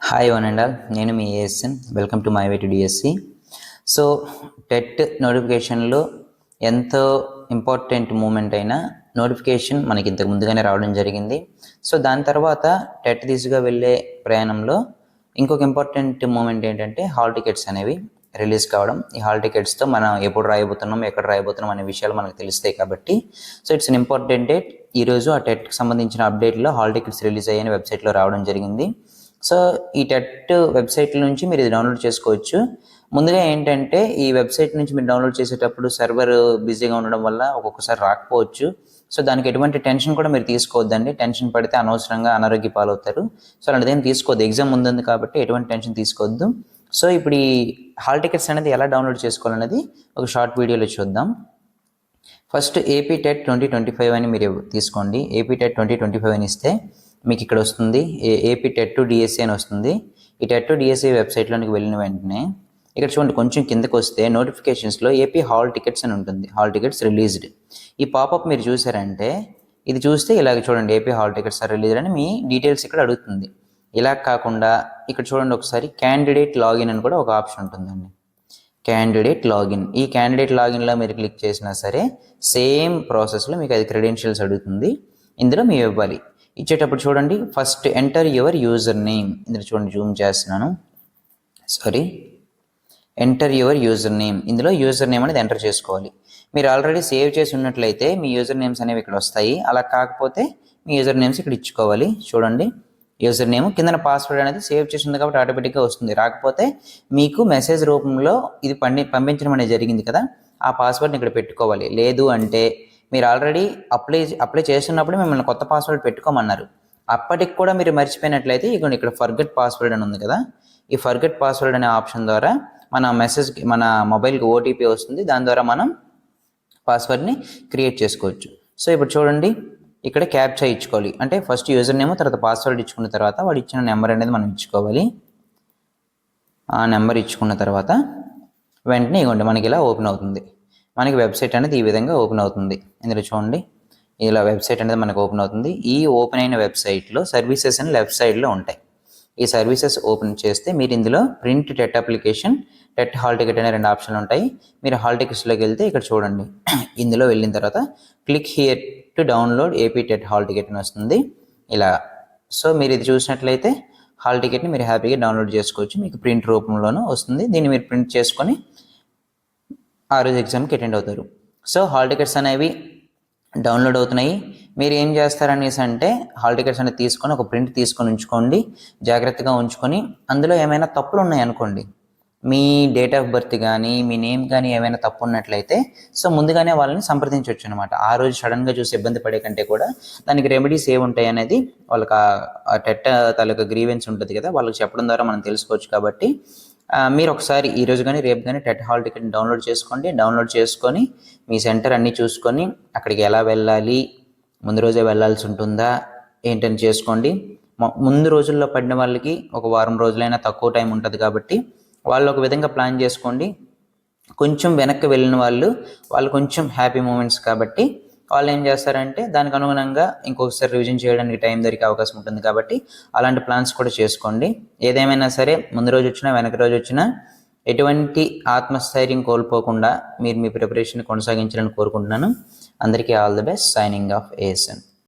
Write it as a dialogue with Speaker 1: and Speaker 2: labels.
Speaker 1: Hi one and all, నేను మీ ASN. Welcome to my way to DSC. So TET నోటిఫికేషన్లో ఎంతో important moment అయిన నోటిఫికేషన్ మనకి ఇంతకు ముందుగానే రావడం జరిగింది. సో దాని తర్వాత టెట్ దిశగా వెళ్ళే ప్రయాణంలో ఇంకొక ఇంపార్టెంట్ మూమెంట్ ఏంటంటే హాల్ టికెట్స్ అనేవి రిలీజ్ కావడం. ఈ హాల్ టికెట్స్తో మనం ఎప్పుడు రాయబోతున్నాం, ఎక్కడ రాయబోతున్నాం అనే విషయాలు మనకు తెలుస్తాయి కాబట్టి so it's an important date. ఈరోజు ఆ టెట్కి సంబంధించిన అప్డేట్లో హాల్ టికెట్స్ రిలీజ్ అయ్యని వెబ్సైట్లో రావడం జరిగింది. సో ఈ టెట్ వెబ్సైట్ నుంచి మీరు ఇది డౌన్లోడ్ చేసుకోవచ్చు. ముందుగా ఏంటంటే ఈ వెబ్సైట్ నుంచి మీరు డౌన్లోడ్ చేసేటప్పుడు సర్వర్ బిజీగా ఉండడం వల్ల ఒక్కొక్కసారి రాకపోవచ్చు. సో దానికి ఎటువంటి టెన్షన్ కూడా మీరు తీసుకోవద్దండి. టెన్షన్ పడితే అనవసరంగా అనారోగ్య పాలవుతారు. సో అలాంటిది ఏం తీసుకోవద్దు. ఎగ్జామ్ ఉంది కాబట్టి ఎటువంటి టెన్షన్ తీసుకోవద్దు. సో ఇప్పుడు ఈ హాల్ టికెట్స్ అనేది ఎలా డౌన్లోడ్ చేసుకోవాలనేది ఒక షార్ట్ వీడియోలో చూద్దాం. ఫస్ట్ ఏపీ టెట్ 2025 అని మీరు తీసుకోండి. ఏపీ టెట్ 2025 అని ఇస్తే మీకు ఇక్కడ వస్తుంది ఏపీ టెట్ టు డిఎస్సి అని వస్తుంది. ఈ టెట్ టు డిఎస్సి వెబ్సైట్లోనికి వెళ్ళిన వెంటనే ఇక్కడ చూడండి, కొంచెం కిందకు వస్తే నోటిఫికేషన్స్లో ఏపీ హాల్ టికెట్స్ అని ఉంటుంది. Hall tickets released. ఈ పాపప్ మీరు చూసారంటే ఇది చూస్తే ఇలాగ చూడండి, AP hall tickets are released అని మీ డీటెయిల్స్ ఇక్కడ అడుగుతుంది. ఇలా కాకుండా ఇక్కడ చూడండి ఒకసారి క్యాండిడేట్ లాగిన్ అని కూడా ఒక ఆప్షన్ ఉంటుందండి. Candidate login. ఈ క్యాండిడేట్ లాగిన్లో మీరు క్లిక్ చేసినా సరే సేమ్ ప్రాసెస్లో మీకు అది క్రెడెన్షియల్స్ అడుగుతుంది. ఇందులో మీరు ఇవ్వాలి. ఇచ్చేటప్పుడు చూడండి, first enter your user name. ఇందులో చూడండి, జూమ్ చేస్తున్నాను, ఎంటర్ యువర్ యూజర్ నేమ్. ఇందులో యూజర్ నేమ్ అనేది ఎంటర్ చేసుకోవాలి. మీరు ఆల్రెడీ సేవ్ చేసి ఉన్నట్లయితే మీ యూజర్ నేమ్స్ అనేవి ఇక్కడ వస్తాయి. అలా కాకపోతే మీ యూజర్ నేమ్స్ ఇక్కడ ఇచ్చుకోవాలి. చూడండి, యూజర్ నేమ్ కింద పాస్వర్డ్ అనేది సేవ్ చేసి ఉంది కాబట్టి ఆటోమేటిక్గా వస్తుంది. రాకపోతే మీకు మెసేజ్ రూపంలో ఇది పంపించడం అనేది జరిగింది కదా, ఆ పాస్వర్డ్ని ఇక్కడ పెట్టుకోవాలి. లేదు అంటే మీరు ఆల్రెడీ అప్లై చేస్తున్నప్పుడు మిమ్మల్ని కొత్త పాస్వర్డ్ పెట్టుకోమన్నారు. అప్పటికి కూడా మీరు మర్చిపోయినట్లయితే ఇక్కడ ఫర్గెట్ పాస్వర్డ్ అని ఉంది కదా, ఈ ఫర్గెట్ పాస్వర్డ్ అనే ఆప్షన్ ద్వారా మన మొబైల్కి ఓటీపీ వస్తుంది. దాని ద్వారా మనం పాస్వర్డ్ని క్రియేట్ చేసుకోవచ్చు. సో ఇప్పుడు చూడండి, ఇక్కడ క్యాప్చా ఇచ్చుకోవాలి. అంటే ఫస్ట్ యూజర్ నేమ్, తర్వాత పాస్వర్డ్ ఇచ్చుకున్న తర్వాత వాడు ఇచ్చిన నెంబర్ అనేది మనం ఇచ్చుకోవాలి. ఆ నెంబర్ ఇచ్చుకున్న తర్వాత వెంటనే మనకి ఇలా ఓపెన్ అవుతుంది. మనకి వెబ్సైట్ అనేది ఈ విధంగా ఓపెన్ అవుతుంది. ఇందులో చూడండి, ఇలా వెబ్సైట్ అనేది మనకు ఓపెన్ అవుతుంది. ఈ ఓపెన్ అయిన వెబ్సైట్లో సర్వీసెస్ అని లెఫ్ట్ సైడ్లో ఉంటాయి. ఈ సర్వీసెస్ ఓపెన్ చేస్తే మీరు ఇందులో print TET application, TET hall ticket అనే 2 ఆప్షన్లు ఉంటాయి. మీరు హాల్ టికెట్స్లోకి వెళ్తే ఇక్కడ చూడండి, ఇందులో వెళ్ళిన తర్వాత click here to download AP TET hall ticket అని వస్తుంది ఇలా. సో మీరు ఇది చూసినట్లయితే హాల్ టికెట్ని మీరు హ్యాపీగా డౌన్లోడ్ చేసుకోవచ్చు. మీకు ప్రింట్ రూపంలోనూ వస్తుంది. దీన్ని మీరు ప్రింట్ చేసుకొని ఆ రోజు ఎగ్జామ్కి అటెండ్ అవుతారు. సో హాల్ టికెట్స్ అనేవి డౌన్లోడ్ అవుతున్నాయి. మీరు ఏం చేస్తారనేసి అంటే హాల్ టికెట్స్ అనేది తీసుకొని ఒక ప్రింట్ తీసుకొని ఉంచుకోండి, జాగ్రత్తగా ఉంచుకొని. అందులో ఏమైనా తప్పులు ఉన్నాయనుకోండి, మీ డేట్ ఆఫ్ బర్త్ కానీ మీ నేమ్ కానీ ఏమైనా తప్పు ఉన్నట్లయితే సో ముందుగానే వాళ్ళని సంప్రదించవచ్చు అనమాట. ఆ రోజు సడన్గా చూసి ఇబ్బంది పడే కంటే కూడా దానికి రెమెడీస్ ఏ ఉంటాయి అనేది వాళ్ళకి ఆ టెట్ తాలూకా గ్రీవెన్స్ ఉంటుంది కదా, వాళ్ళకి చెప్పడం ద్వారా మనం తెలుసుకోవచ్చు. కాబట్టి మీరు ఒకసారి ఈరోజు కానీ రేపు కానీ టెట్ హాల్ టికెట్ని డౌన్లోడ్ చేసుకోండి. డౌన్లోడ్ చేసుకొని మీ సెంటర్ అన్నీ చూసుకొని అక్కడికి ఎలా వెళ్ళాలి, ముందు రోజే వెళ్ళాల్సి ఉంటుందా ఏంటని చేసుకోండి. ముందు రోజుల్లో పడిన వాళ్ళకి ఒక వారం రోజులైనా తక్కువ టైం ఉంటుంది కాబట్టి వాళ్ళు ఒక విధంగా ప్లాన్ చేసుకోండి. కొంచెం వెనక్కి వెళ్ళిన వాళ్ళు కొంచెం హ్యాపీ మూమెంట్స్ కాబట్టి వాళ్ళు ఏం చేస్తారంటే దానికి అనుగుణంగా ఇంకొకసారి రివిజన్ చేయడానికి టైం దొరికే అవకాశం ఉంటుంది. కాబట్టి అలాంటి ప్లాన్స్ కూడా చేసుకోండి. ఏదేమైనా సరే ముందు రోజు వచ్చినా వెనక రోజు వచ్చినా ఎటువంటి ఆత్మస్థైర్యం కోల్పోకుండా మీరు మీ ప్రిపరేషన్ కొనసాగించాలని కోరుకుంటున్నాను. అందరికీ all the best. Signing off ASN.